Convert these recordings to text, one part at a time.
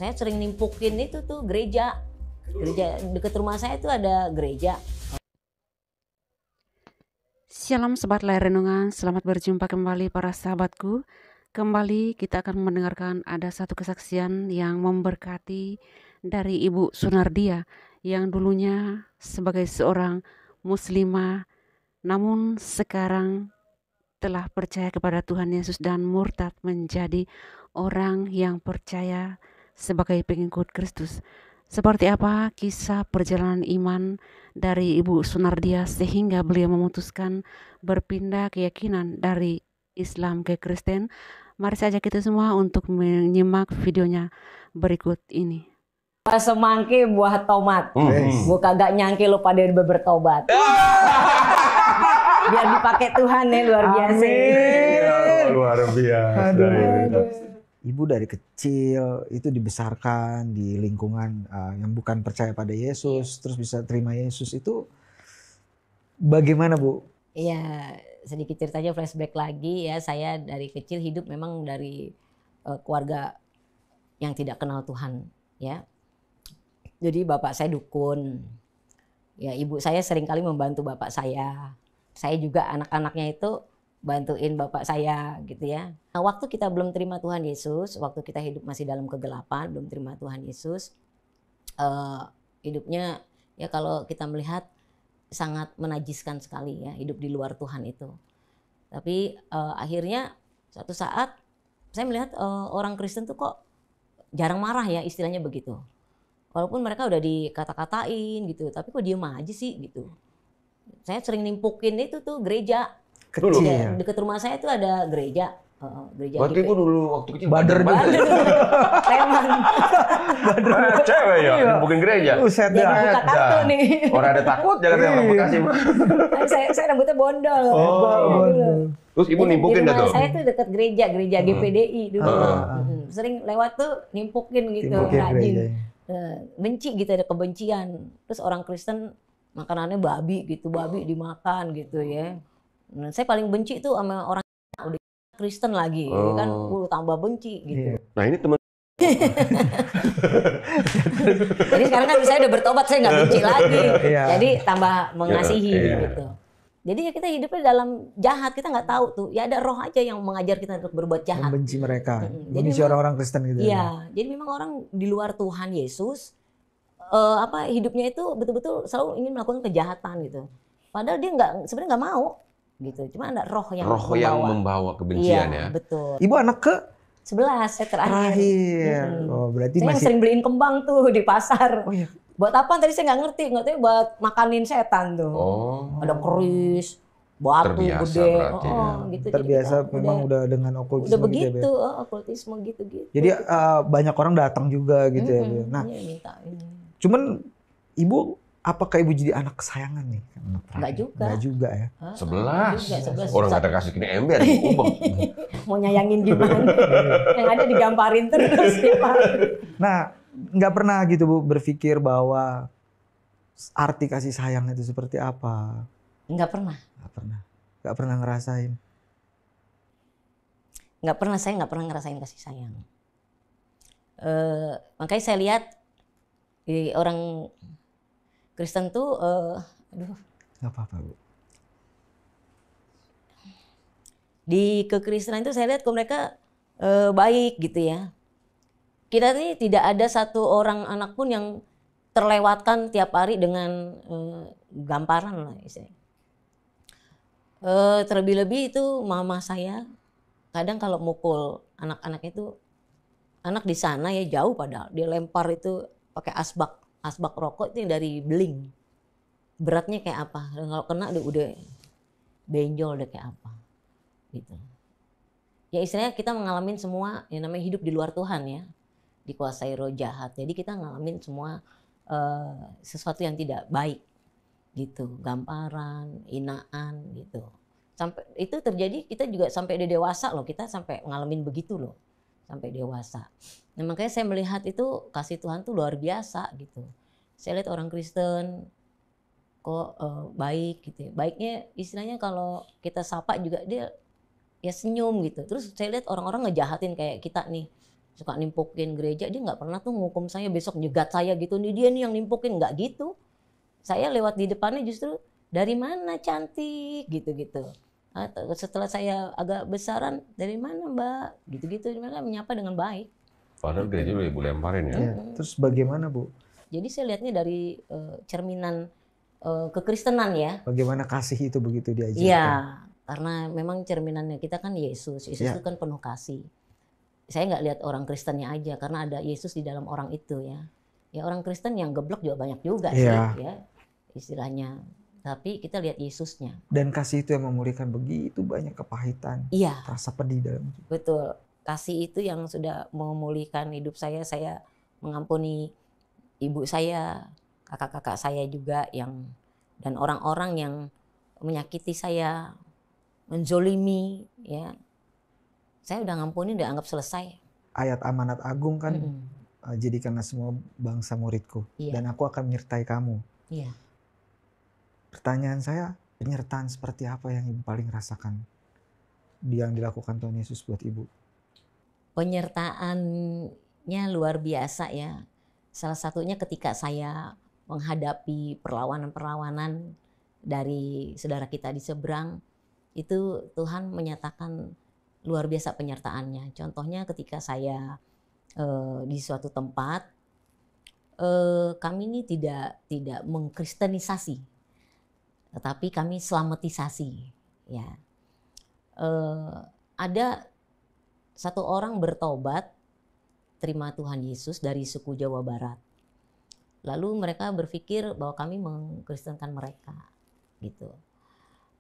Saya sering nimpukin itu tuh gereja dekat rumah saya itu ada gereja. Shalom Sobat Layar Renungan, selamat berjumpa kembali para sahabatku. Kembali kita akan mendengarkan ada satu kesaksian yang memberkati dari Ibu Sunardia yang dulunya sebagai seorang muslimah namun sekarang telah percaya kepada Tuhan Yesus dan murtad menjadi orang yang percaya sebagai pengikut Kristus. Seperti apa kisah perjalanan iman dari Ibu Sunardia sehingga beliau memutuskan berpindah keyakinan dari Islam ke Kristen? Mari saja kita semua untuk menyimak videonya berikut ini. Semangke buah tomat. Gue kagak nyangke lo pada bertobat. Biar dipakai Tuhan ya, luar biasa. Luar biasa. Ibu dari kecil itu dibesarkan di lingkungan yang bukan percaya pada Yesus, terus bisa terima Yesus, itu bagaimana, Bu? Iya, sedikit ceritanya flashback lagi ya. Saya dari kecil hidup memang dari keluarga yang tidak kenal Tuhan ya. Jadi bapak saya dukun. Ya, ibu saya seringkali membantu bapak saya. Saya juga anak-anaknya itu bantuin bapak saya gitu ya. Nah, waktu kita belum terima Tuhan Yesus, waktu kita hidup masih dalam kegelapan, belum terima Tuhan Yesus, hidupnya ya kalau kita melihat sangat menajiskan sekali ya, hidup di luar Tuhan itu. Tapi akhirnya suatu saat saya melihat orang Kristen tuh kok jarang marah ya, istilahnya begitu. Walaupun mereka udah dikata-katain gitu, tapi kok diem aja sih gitu. Saya sering nimpukin itu tuh gereja. Kecil. Dekat rumah saya tuh ada gereja. Gereja Berarti Ibu dulu waktu kecil Bader juga. Preman. Cewek ya, mungkin gereja. Buset Jadi dah. buka kartu nih. Orang ada takut jangan yang orang Bekasi. Saya rambutnya bondol. bondol. Terus Ibu nimpukin dah di rumah tuh. saya tuh dekat gereja GPDI dulu. Sering lewat tuh nimpukin gitu, Timbukin rajin. gerejanya. Benci gitu, ada kebencian. Terus orang Kristen makanannya babi gitu, babi dimakan gitu ya. Nah, saya paling benci tuh sama orang udah Kristen lagi kan, tambah benci gitu. Nah ini teman. Jadi sekarang kan saya udah bertobat, saya nggak benci lagi. Iya. Jadi tambah mengasihi Iya. gitu. Jadi ya kita hidupnya dalam jahat, kita nggak tahu tuh. Ya ada roh aja yang mengajar kita untuk berbuat jahat. Membenci mereka. Jadi Membenci memang- orang-orang Kristen gitu. Iya, jadi memang orang di luar Tuhan Yesus hidupnya itu betul-betul selalu ingin melakukan kejahatan gitu. Padahal dia sebenarnya nggak mau gitu. Cuma ada roh yang membawa kebencian ya. Betul. Ibu anak ke 11 saya terakhir. terakhir. Oh, berarti Saya masih sering beliin kembang tuh di pasar. Oh iya. Buat apa tadi saya nggak ngerti buat makanin setan tuh. Oh. Ada keris, batu Terbiasa gede, berarti ya. gitu. Jadi terbiasa kita memang udah dengan okultisme udah gitu ya, Bu? begitu, okultisme gitu. Jadi banyak orang datang juga gitu ya, Bu. Nah, Iya, minta ini. cuman Ibu, apakah Ibu jadi anak kesayangan nih? Anak terakhir? Nggak juga. Nggak juga ya. 11. 11. Orang kata kasih kini ember, ubah. Mau nyayangin gimana? Yang ada digamparin terus tiap hari. Nah, nggak pernah gitu, Bu, berpikir bahwa arti kasih sayang itu seperti apa? Nggak pernah. Nggak pernah ngerasain. Saya nggak pernah ngerasain kasih sayang. Makanya saya lihat di orang Kristen tuh, Nggak apa-apa, Bu. di kekristenan itu saya lihat kok mereka baik gitu ya. Kita ini tidak ada satu orang anak pun yang terlewatkan tiap hari dengan gamparan lah istilahnya. Terlebih-lebih itu mama saya kadang kalau mukul anak-anak itu, anak di sana ya jauh padahal dia lempar itu pakai asbak rokok itu yang dari beling. Beratnya kayak apa? Dan kalau kena udah benjol udah kayak apa gitu. Ya istilahnya kita ngalamin semua yang namanya hidup di luar Tuhan ya, dikuasai roh jahat. Jadi kita ngalamin semua sesuatu yang tidak baik gitu, gamparan, hinaan gitu. Sampai itu terjadi kita juga sampai udah dewasa loh, kita sampai ngalamin begitu loh sampai dewasa. Nah makanya saya melihat itu kasih Tuhan tuh luar biasa gitu. Saya lihat orang Kristen kok baik gitu ya. Baiknya istilahnya kalau kita sapa juga dia ya senyum gitu. Terus saya lihat orang-orang ngejahatin kayak kita nih. suka nimpukin gereja, dia nggak pernah tuh ngukum saya besok nyegat saya gitu, nih dia nih yang nimpukin, nggak gitu. Saya lewat di depannya justru dari mana cantik gitu-gitu. Setelah saya agak besaran, dari mana Mbak, gitu-gitu, mereka menyapa dengan baik. Padahal gereja udah Ibu lemparin ya. Ya. Terus bagaimana Bu? Jadi saya lihatnya dari cerminan kekristenan ya. Bagaimana kasih itu begitu diajarkan? Iya, karena memang cerminannya kita kan Yesus. Yesus Ya. itu kan penuh kasih. Saya nggak lihat orang Kristennya aja, karena ada Yesus di dalam orang itu ya. Ya orang Kristen yang geblek juga banyak juga sih Ya. ya istilahnya. Tapi kita lihat Yesusnya. Dan kasih itu yang memulihkan begitu banyak kepahitan, Iya, rasa pedih dalam hidup. betul. Kasih itu yang sudah memulihkan hidup saya. Saya mengampuni ibu saya, kakak-kakak saya juga dan orang-orang yang menyakiti saya, menzolimi, ya. Saya udah ngampuni, udah anggap selesai. Ayat amanat agung kan, Mm-mm. jadikanlah semua bangsa muridku, Iya. dan aku akan menyertai kamu. Iya. Pertanyaan saya, penyertaan seperti apa yang Ibu paling rasakan yang dilakukan Tuhan Yesus buat Ibu? Penyertaannya luar biasa ya. Salah satunya ketika saya menghadapi perlawanan-perlawanan dari saudara kita di seberang, itu Tuhan menyatakan luar biasa penyertaannya. Contohnya ketika saya di suatu tempat, kami ini tidak mengkristenisasi, tetapi kami selamatisasi. Ya, ada satu orang bertobat, terima Tuhan Yesus dari suku Jawa Barat. Lalu mereka berpikir bahwa kami mengkristenkan mereka, gitu.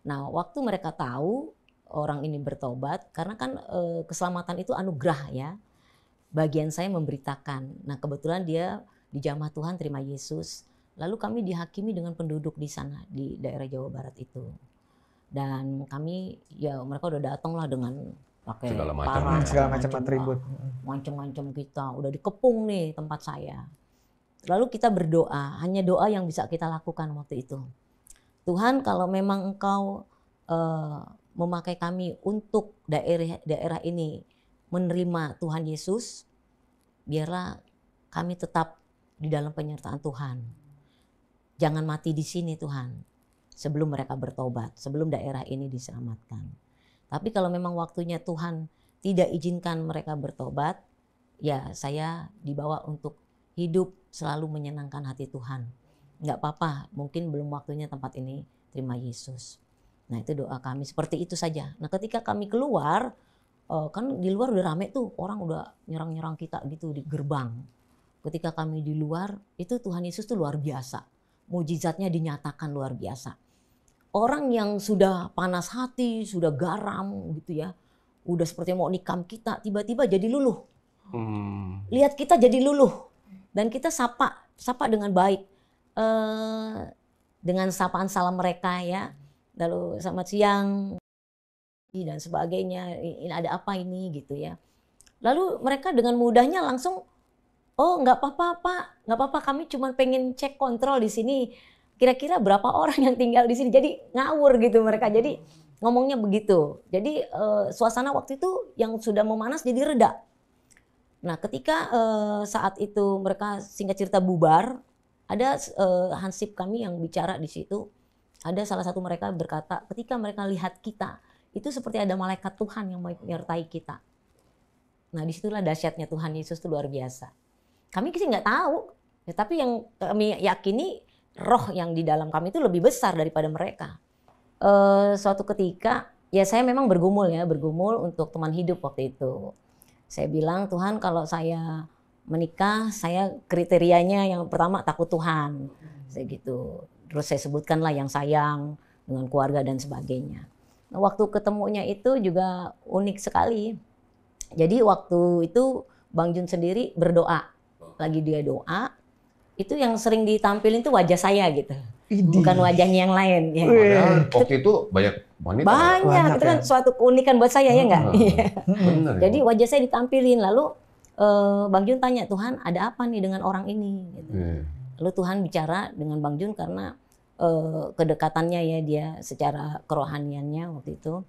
Nah, waktu mereka tahu orang ini bertobat, karena kan keselamatan itu anugerah ya. Bagian saya memberitakan. Nah, kebetulan dia dijamah Tuhan terima Yesus. Lalu kami dihakimi dengan penduduk di sana di daerah Jawa Barat itu. Dan kami ya mereka udah datang lah dengan pakai Segala macam parang, ya. Segala macam atribut. Macam-macam kita udah dikepung nih tempat saya. Lalu kita berdoa, hanya doa yang bisa kita lakukan waktu itu. Tuhan, kalau memang Engkau memakai kami untuk daerah ini menerima Tuhan Yesus, biarlah kami tetap di dalam penyertaan Tuhan. Jangan mati di sini Tuhan, sebelum mereka bertobat, sebelum daerah ini diselamatkan. Tapi kalau memang waktunya Tuhan tidak izinkan mereka bertobat, ya saya dibawa untuk hidup selalu menyenangkan hati Tuhan. Nggak apa-apa, mungkin belum waktunya tempat ini terima Yesus. Nah itu doa kami, seperti itu saja. Nah ketika kami keluar, kan di luar udah rame tuh, orang udah nyerang-nyerang kita gitu di gerbang. Ketika kami di luar, itu Tuhan Yesus tuh luar biasa. Mujizatnya dinyatakan luar biasa. Orang yang sudah panas hati, sudah garam gitu ya, udah seperti mau nikam kita, tiba-tiba jadi luluh. Lihat kita jadi luluh. Dan kita sapa dengan baik. Dengan sapaan salam mereka ya. Lalu selamat siang dan sebagainya, ini ada apa ini gitu ya. Lalu mereka dengan mudahnya langsung, oh nggak apa-apa Pak, nggak apa-apa, kami cuma pengen cek kontrol di sini. Kira-kira berapa orang yang tinggal di sini? Jadi ngawur gitu mereka. Jadi ngomongnya begitu. Jadi suasana waktu itu yang sudah memanas jadi reda. Nah ketika saat itu mereka singkat cerita bubar, ada hansip kami yang bicara di situ. Ada salah satu mereka berkata, ketika mereka lihat kita, itu seperti ada malaikat Tuhan yang menyertai kita. Nah disitulah dahsyatnya Tuhan Yesus itu luar biasa. Kami sih nggak tahu, ya, tapi yang kami yakini roh yang di dalam kami itu lebih besar daripada mereka. Suatu ketika, ya saya memang bergumul untuk teman hidup waktu itu. Saya bilang, Tuhan kalau saya menikah, saya kriterianya yang pertama takut Tuhan, saya gitu. Terus saya sebutkanlah yang sayang dengan keluarga dan sebagainya. Nah, waktu ketemunya itu juga unik sekali. Jadi waktu itu Bang Jun sendiri berdoa, lagi dia doa, itu yang sering ditampilin tuh wajah saya gitu. Bukan wajahnya yang lain. Ya. Padahal waktu itu banyak wanita. Banyak, itu kan suatu keunikan buat saya ya nggak? Bener, Jadi wajah saya ditampilin, lalu Bang Jun tanya, Tuhan ada apa nih dengan orang ini? Gitu. Lalu Tuhan bicara dengan Bang Jun karena kedekatannya ya dia secara kerohaniannya waktu itu.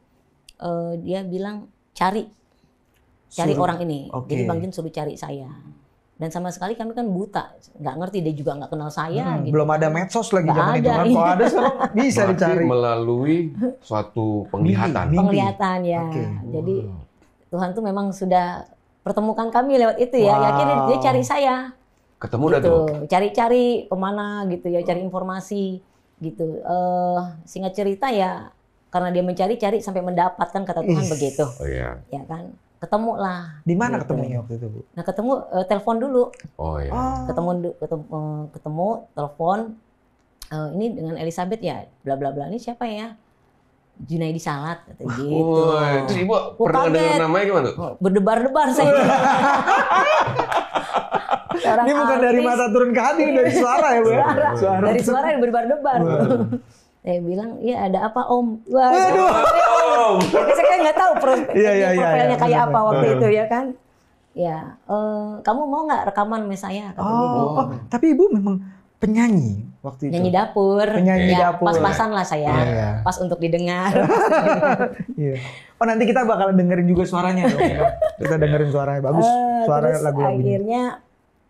Dia bilang cari cari Suruh. orang ini. Oke. Jadi Bang Jun suruh cari saya. Dan sama sekali kami kan buta, nggak ngerti, dia juga nggak kenal saya. Gitu. Belum ada medsos lagi Nggak zaman itu ada, kan. iya. Kalau ada sekarang bisa Berarti dicari. melalui suatu penglihatan. Mimpi. Penglihatan ya. Oke. Jadi Tuhan tuh memang sudah pertemukan kami lewat itu ya. Ya akhirnya dia cari saya. Ketemu dah Gitu. tuh. Cari-cari kemana gitu ya, cari informasi gitu. Singkat cerita ya, karena dia mencari-cari sampai mendapatkan kata Tuhan begitu. Oh iya. Ya kan, ketemu lah. Di mana Gitu. ketemunya waktu itu, Bu? Nah ketemu, telepon dulu. Oh iya. Ketemu, telepon. Ini dengan Elizabeth ya, bla bla bla. Ini siapa ya? Junaidi Salat, kata gitu. Wah, terus ibu pernah kaget. dengar namanya gimana tuh? Oh, berdebar-debar saya. Seorang Ini bukan dari artis. mata turun ke hati, dari suara ya, Bu? ya? Suara. Dari suara yang berdebar-debar. Saya bilang, iya ada apa Om? Wah, saya kan nggak tahu profilnya kayak apa waktu itu ya kan. Ya, kamu mau nggak rekaman sama saya? Kata dia gitu. Tapi Ibu memang penyanyi waktu itu. Nyanyi dapur. Penyanyi Ya, dapur. Pas-pasan lah saya. Iya. Pas untuk didengar. Iya. Oh nanti kita bakalan dengerin juga suaranya dong. Kita dengerin suaranya bagus. Suara Terus lagu-lagunya. akhirnya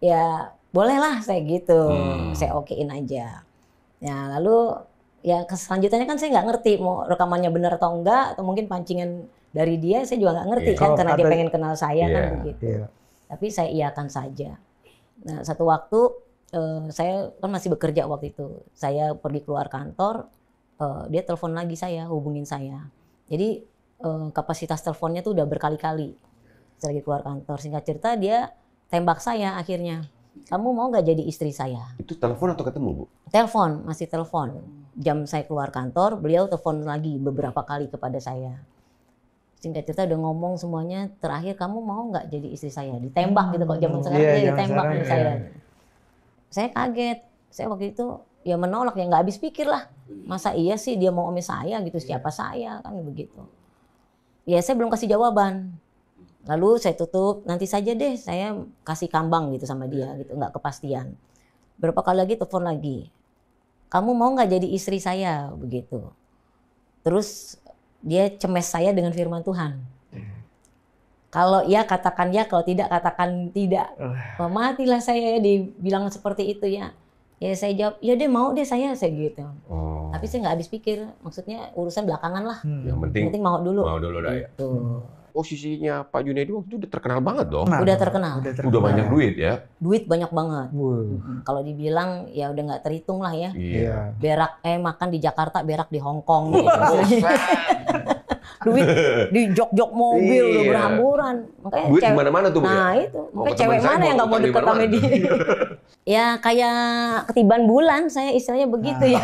ya bolehlah saya gitu. Saya okein aja. Ya lalu ya selanjutnya kan saya nggak ngerti mau rekamannya benar atau enggak, atau mungkin pancingan dari dia, saya juga nggak ngerti kan, Kalau karena dia kata- pengen kenal saya kan begitu. Iya. Tapi saya iakan saja. Nah satu waktu saya kan masih bekerja waktu itu. Saya pergi keluar kantor, dia telepon lagi saya, hubungin saya. Jadi kapasitas teleponnya tuh udah berkali-kali. Saya lagi keluar kantor, singkat cerita dia tembak saya akhirnya. Kamu mau nggak jadi istri saya? Itu telepon atau ketemu, Bu? Telepon, masih telepon. Jam saya keluar kantor, beliau telepon lagi beberapa kali kepada saya. Singkat cerita udah ngomong semuanya, terakhir kamu mau nggak jadi istri saya? Ditembak gitu kok zaman sekarang Iya, dia zaman ditembak sekarang, sama saya. iya. Saya kaget. Saya waktu itu ya menolak, ya nggak habis pikir lah. Masa iya sih dia mau sama saya gitu, siapa saya kan begitu. Ya saya belum kasih jawaban. Lalu saya tutup, nanti saja deh saya kasih kambang gitu sama dia gitu, nggak kepastian. Berapa kali lagi telepon lagi, kamu mau nggak jadi istri saya begitu. Terus dia cemes saya dengan firman Tuhan. Kalau ya katakan ya, kalau tidak katakan tidak. Wah, matilah saya ya dibilang seperti itu ya. Ya saya jawab, ya deh mau deh saya gitu. Oh. Tapi saya nggak habis pikir, maksudnya urusan belakangan lah. Yang penting Yang penting mau dulu. mau dulu dah ya. Gitu. Posisinya Pak Junaidi waktu itu udah terkenal banget dong. Udah terkenal. Udah banyak duit ya. Duit banyak banget. Wuh. Kalau dibilang ya udah nggak terhitung lah ya. Iya. Berak makan di Jakarta, berak di Hong Kong. Gitu. Duit di jok-jok mobil udah Iya. berhamburan. Makanya Duit di mana-mana tuh, Bu, ya? Nah itu, Mau makanya ke cewek teman saya, mana yang mau nggak mau utang di deket sama mana-mana. dia? Ya kayak ketiban bulan, saya istilahnya begitu ya.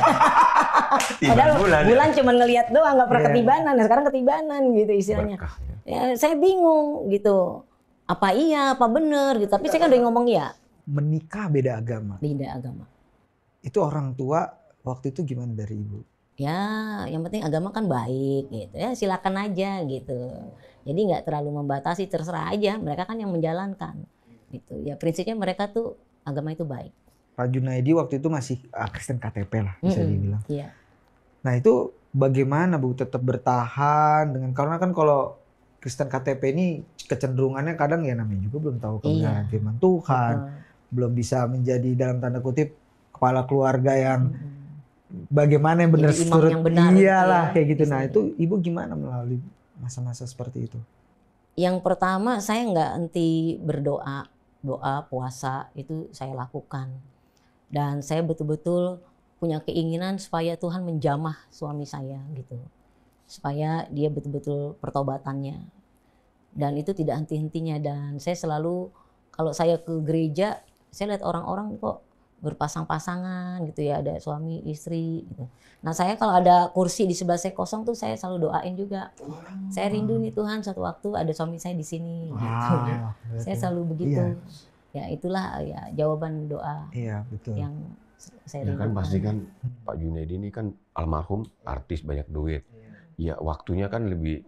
Padahal bulan cuma ngelihat doang, nggak pernah Iya. ketibanan. Nah sekarang ketibanan gitu istilahnya. Berkah, ya. Ya, saya bingung gitu. Apa iya, apa bener gitu. Tapi saya kan udah ngomong iya. Menikah beda agama. Beda agama. Itu orang tua waktu itu gimana dari Ibu? Ya, yang penting agama kan baik gitu. Ya silakan aja gitu. Jadi nggak terlalu membatasi, terserah aja. Mereka kan yang menjalankan. Gitu. Ya prinsipnya mereka tuh agama itu baik. Pak Junaidi waktu itu masih Kristen KTP lah bisa dibilang. Iya. Nah itu bagaimana Bu tetap bertahan dengan, karena kan kalau Kristen KTP ini kecenderungannya kadang ya namanya juga belum tahu kebenaran firman Tuhan, belum bisa menjadi dalam tanda kutip kepala keluarga yang bagaimana yang benar, Jadi imam yang benar, iyalah ya, kayak gitu. Nah istilahnya. itu Ibu gimana melalui masa-masa seperti itu? Yang pertama saya nggak henti berdoa, doa, puasa itu saya lakukan. Dan saya betul-betul punya keinginan supaya Tuhan menjamah suami saya gitu. Supaya dia betul-betul pertobatannya. Dan itu tidak henti-hentinya. Dan saya selalu, kalau saya ke gereja, saya lihat orang-orang kok berpasang-pasangan gitu ya, ada suami istri gitu. Nah saya kalau ada kursi di sebelah saya kosong tuh saya selalu doain juga. Saya rindu nih Tuhan suatu waktu ada suami saya di sini. Gitu. Saya selalu begitu. Ya itulah ya jawaban doa betul. yang saya Ya kan rindukan. pasti kan Pak Junaidi ini kan almarhum artis banyak duit. Ya waktunya kan lebih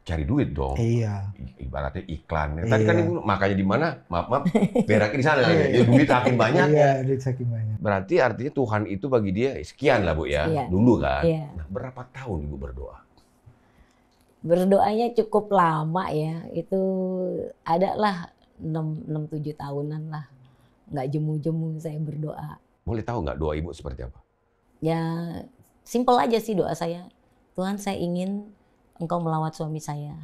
cari duit dong. Iya. Ibaratnya iklan. Tadi kan Ibu makanya di mana? Maaf, beraknya di sana. Ya duit makin banyak. Iya, duit saking banyak. Berarti artinya Tuhan itu bagi dia sekian lah Bu ya. Iya. Dulu kan. Iya. Nah, berapa tahun Ibu berdoa? Berdoanya cukup lama ya. Itu ada lah 6-7 tahunan lah. Nggak jemu-jemu saya berdoa. Boleh tahu nggak doa ibu seperti apa? Ya simpel aja sih doa saya. Tuhan, saya ingin Engkau melawat suami saya.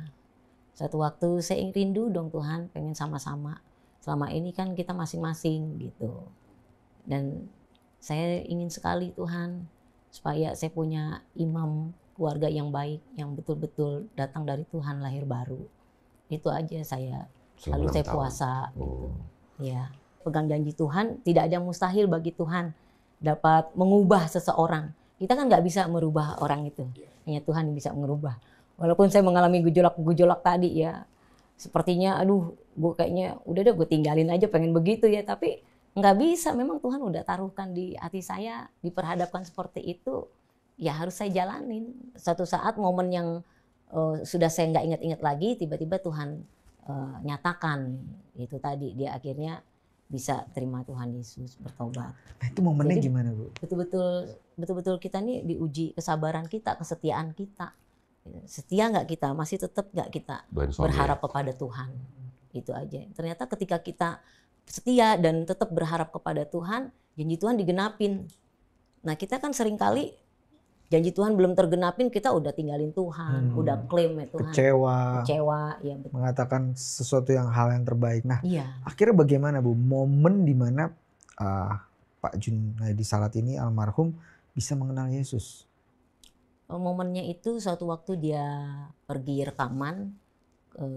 Suatu waktu saya rindu dong Tuhan, pengen sama-sama. Selama ini kan kita masing-masing gitu. Dan saya ingin sekali Tuhan, supaya saya punya imam keluarga yang baik, yang betul-betul datang dari Tuhan, lahir baru. Itu aja saya. Lalu saya puasa. Gitu. Ya, pegang janji Tuhan, tidak ada yang mustahil bagi Tuhan dapat mengubah seseorang. Kita kan nggak bisa merubah orang itu, hanya Tuhan yang bisa merubah. Walaupun saya mengalami gejolak-gejolak tadi ya, sepertinya aduh, gue kayaknya udah deh gue tinggalin aja, pengen begitu ya, tapi nggak bisa. Memang Tuhan udah taruhkan di hati saya, diperhadapkan seperti itu. Ya harus saya jalanin. Suatu saat momen yang sudah saya nggak ingat-ingat lagi, tiba-tiba Tuhan nyatakan itu tadi, dia akhirnya bisa terima Tuhan Yesus, bertobat. Nah, itu momennya Jadi, gimana Bu? Betul-betul kita nih diuji kesabaran kita, kesetiaan kita. Setia nggak kita, masih tetap nggak kita berharap kepada Tuhan. Itu aja. Ternyata ketika kita setia dan tetap berharap kepada Tuhan, janji Tuhan digenapin. Nah kita kan seringkali janji Tuhan belum tergenapin, kita udah tinggalin Tuhan, udah klaim ya Tuhan. Kecewa, ya betul. Mengatakan sesuatu hal yang terbaik. Nah, iya. Akhirnya bagaimana Bu? Momen dimana Pak Junaidi Salat ini almarhum bisa mengenal Yesus? Momennya itu suatu waktu dia pergi rekaman,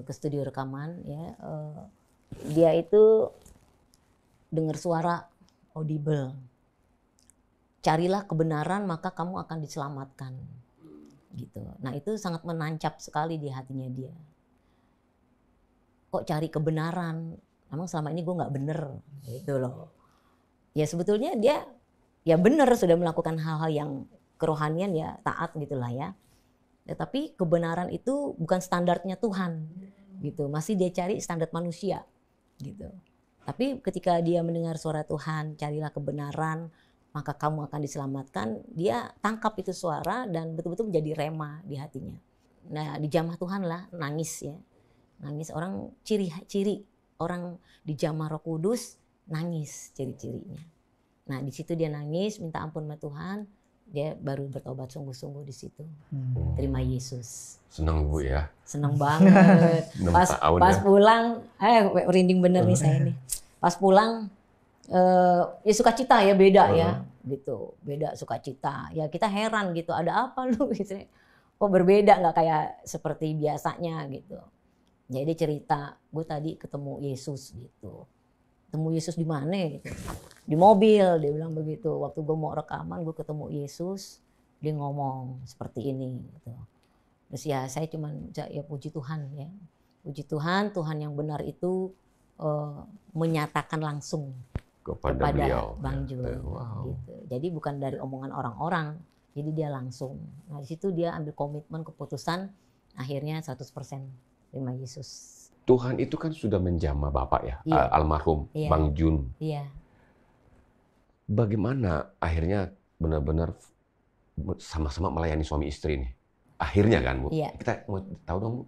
ke studio rekaman, ya. Dia itu dengar suara audible. Carilah kebenaran maka kamu akan diselamatkan, gitu. Nah itu sangat menancap sekali di hatinya dia. Kok cari kebenaran? Emang selama ini gue nggak bener, gitu loh. Ya sebetulnya dia ya bener, sudah melakukan hal-hal yang kerohanian ya, taat gitulah ya. Ya tapi kebenaran itu bukan standarnya Tuhan, gitu. Masih dia cari standar manusia, gitu. Tapi ketika dia mendengar suara Tuhan, carilah kebenaran maka kamu akan diselamatkan, dia tangkap itu suara dan betul-betul menjadi rema di hatinya. Nah dijamah Tuhan lah, nangis ya. Nangis orang, ciri-ciri orang dijamah Roh Kudus, nangis ciri-cirinya. Nah di situ dia nangis, minta ampun sama Tuhan, dia baru bertobat sungguh-sungguh di situ. Terima Yesus. Senang Bu ya? Senang banget. Pas pulang, merinding bener nih saya nih. Pas pulang, ya sukacita ya, beda ya, gitu, beda sukacita. Ya kita heran gitu, ada apa lu gitu. Kok berbeda, nggak kayak seperti biasanya gitu. Jadi dia cerita, gue tadi ketemu Yesus gitu. Ketemu Yesus di mana gitu? Di mobil, dia bilang begitu. Waktu gue mau rekaman, gue ketemu Yesus, dia ngomong seperti ini gitu. Terus ya saya cuman ya puji Tuhan ya. Puji Tuhan, Tuhan yang benar itu menyatakan langsung kepada beliau, Bang Jun, wow. gitu. Jadi bukan dari omongan orang-orang, jadi dia langsung. Nah di situ dia ambil komitmen, keputusan, akhirnya 100% terima Yesus. Tuhan itu kan sudah menjamah Bapak ya, iya. Almarhum iya. Bang Jun. Iya. Bagaimana akhirnya benar-benar sama-sama melayani suami istri nih? Akhirnya kan Bu? Iya. Kita mau tahu dong Bu.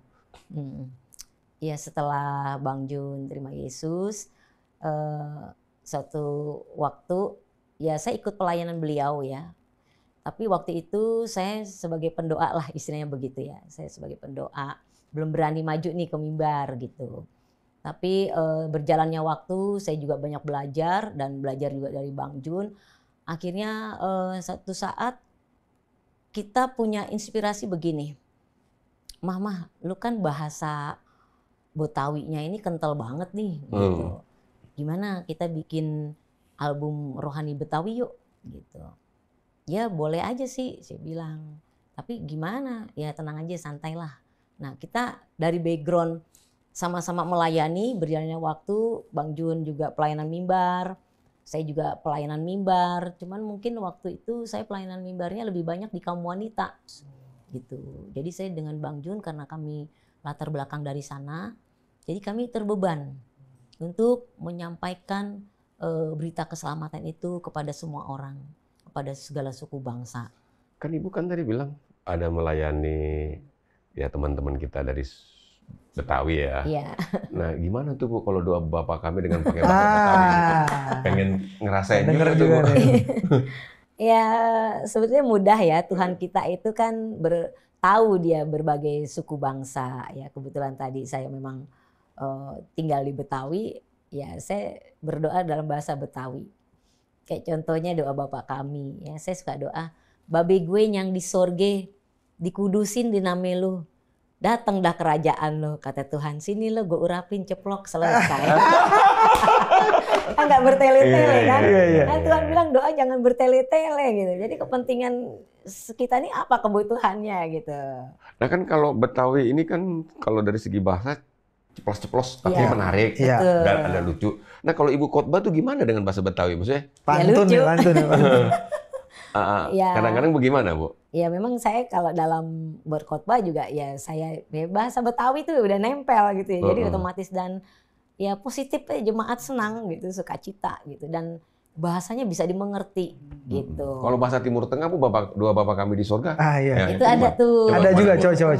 Ya setelah Bang Jun terima Yesus, suatu waktu ya saya ikut pelayanan beliau ya. Tapi waktu itu saya sebagai pendoa lah, istilahnya begitu ya. Saya sebagai pendoa, belum berani maju nih ke mimbar gitu. Tapi berjalannya waktu saya juga banyak belajar dan belajar juga dari Bang Jun. Akhirnya satu saat kita punya inspirasi begini. Mah, lu kan bahasa Betawinya ini kental banget nih gitu. Gimana kita bikin album rohani Betawi yuk gitu. Ya boleh aja sih saya bilang. Tapi gimana? Ya tenang aja, santai lah. Nah kita dari background sama-sama melayani, berjalannya waktu, Bang Jun juga pelayanan mimbar, saya juga pelayanan mimbar. Cuman mungkin waktu itu saya pelayanan mimbarnya lebih banyak di kaum wanita gitu. Jadi saya dengan Bang Jun karena kami latar belakang dari sana, jadi kami terbeban untuk menyampaikan berita keselamatan itu kepada semua orang, kepada segala suku bangsa. Kan Ibu kan tadi bilang ada melayani ya teman-teman kita dari Betawi ya. Iya. Nah, gimana tuh Bu kalau doa Bapak kami dengan pakai bahasa Betawi gitu? Pengen ngerasain Denger juga tuh Bu. juga nih. Ya sebetulnya mudah ya, Tuhan kita itu kan tahu dia berbagai suku bangsa ya. Kebetulan tadi saya memang tinggal di Betawi, ya saya berdoa dalam bahasa Betawi. Kayak contohnya doa Bapak kami ya, saya suka doa, babe gue yang di sorge dikudusin di name lu. Datang dah kerajaan lo, kata Tuhan. Sini lo gue urapin ceplok selesai. Kan nggak bertele-tele kan? Kan Tuhan bilang doa jangan bertele-tele gitu. Jadi kepentingan kita ini apa kebutuhannya gitu. Nah kan kalau Betawi ini kan kalau dari segi bahasa ceplos-ceplos artinya menarik dan ada lucu. Nah kalau Ibu khotbah tuh gimana dengan bahasa Betawi maksudnya? Pantun ya, pantun. Kadang-kadang bagaimana Bu? Ya memang saya kalau dalam berkhotbah juga ya saya bahasa Betawi itu udah nempel gitu ya. Jadi otomatis dan ya positif jemaat senang gitu, sukacita gitu dan bahasanya bisa dimengerti gitu. Kalau bahasa Timur Tengah Bu, doa Bapak kami di surga. Ya, itu ada tuh. Ada juga coba.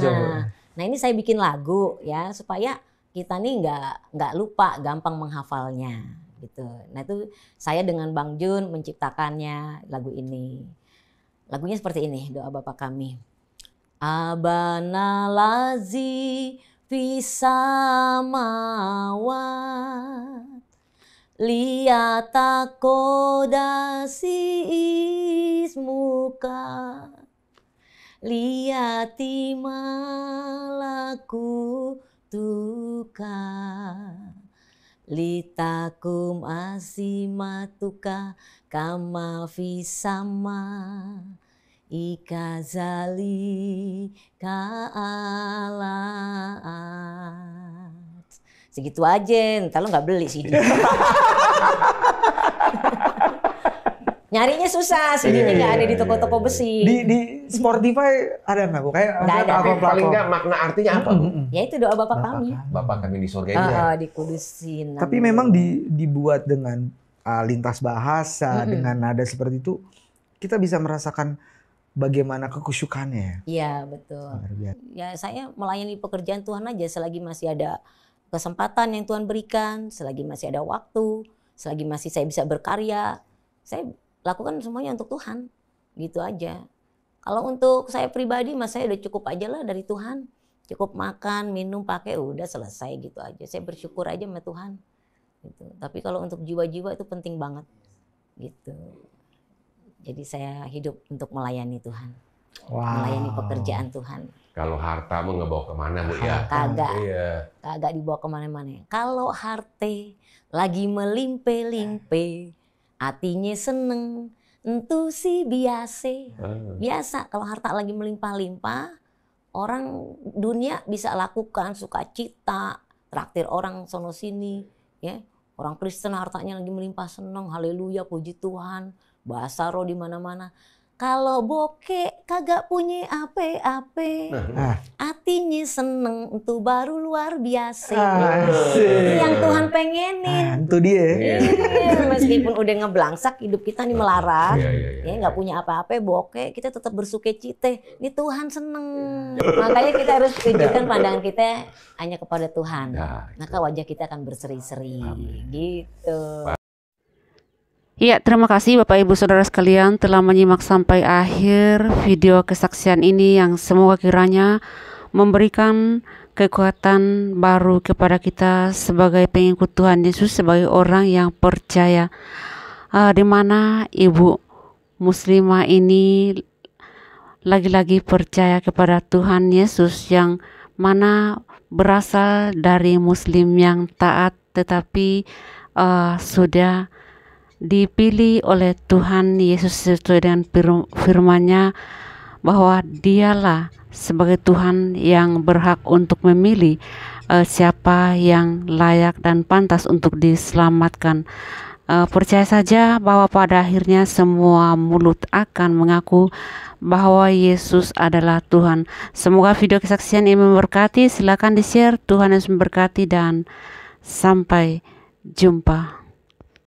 Nah ini saya bikin lagu ya supaya kita nih nggak lupa gampang menghafalnya gitu. Nah itu saya dengan Bang Jun menciptakannya lagu ini. Lagunya seperti ini, doa Bapa kami. Abana lazi fisamawat liyata kodasi ismuka liyati malaku tuka litakum asimatuka kama fisama ikazali ka'alat. Segitu aja, entar lo nggak beli CD. Nyarinya susah, CD-nya nggak ada di toko-toko besi. Di Spotify ada nggak Bu? Kayak ada. Paling nggak makna artinya apa Bu? Ya itu doa Bapak kami. Bapak kami di surga ini. Dikudusin. Tapi memang dibuat dengan lintas bahasa, dengan nada seperti itu, kita bisa merasakan bagaimana kekusyukannya. Iya betul. Ya saya melayani pekerjaan Tuhan aja selagi masih ada kesempatan yang Tuhan berikan, selagi masih ada waktu, selagi masih saya bisa berkarya, saya lakukan semuanya untuk Tuhan, gitu aja. Kalau untuk saya pribadi, mas saya udah cukup aja lah dari Tuhan, cukup makan, minum, pakai, udah selesai gitu aja. Saya bersyukur aja sama Tuhan. Gitu. Tapi kalau untuk jiwa-jiwa itu penting banget, gitu. Jadi saya hidup untuk melayani Tuhan, melayani pekerjaan Tuhan. Kalau harta mau ngebawa kemana Bu ya? Kagak dibawa kemana-mana. Kalau harta lagi melimpe-limpe, hatinya seneng, entu sih biasa. Biasa kalau harta lagi melimpah-limpah, orang dunia bisa lakukan sukacita, traktir orang sono sini, ya. Orang Kristen hartanya lagi melimpah seneng, haleluya, puji Tuhan. Bahasa roh di mana-mana. Kalau bokeh kagak punya ape-ape, hatinya seneng, itu baru luar biasa. Yang Tuhan pengenin. Itu dia. Meskipun udah ngeblangsak hidup kita nih melarat, ya nggak punya apa-apa, bokeh, kita tetap bersukacita. Ini Tuhan seneng. Makanya kita harus tunjukkan pandangan kita hanya kepada Tuhan. Maka wajah kita akan berseri-seri, gitu. Ya, terima kasih Bapak Ibu Saudara sekalian telah menyimak sampai akhir video kesaksian ini yang semoga kiranya memberikan kekuatan baru kepada kita sebagai pengikut Tuhan Yesus, sebagai orang yang percaya, di mana Ibu Muslimah ini lagi-lagi percaya kepada Tuhan Yesus yang mana berasal dari Muslim yang taat tetapi sudah dipilih oleh Tuhan Yesus sesuai dengan firman-Nya bahwa dialah sebagai Tuhan yang berhak untuk memilih siapa yang layak dan pantas untuk diselamatkan. Percaya saja bahwa pada akhirnya semua mulut akan mengaku bahwa Yesus adalah Tuhan. Semoga video kesaksian ini memberkati. Silakan di-share. Tuhan Yesus memberkati dan sampai jumpa.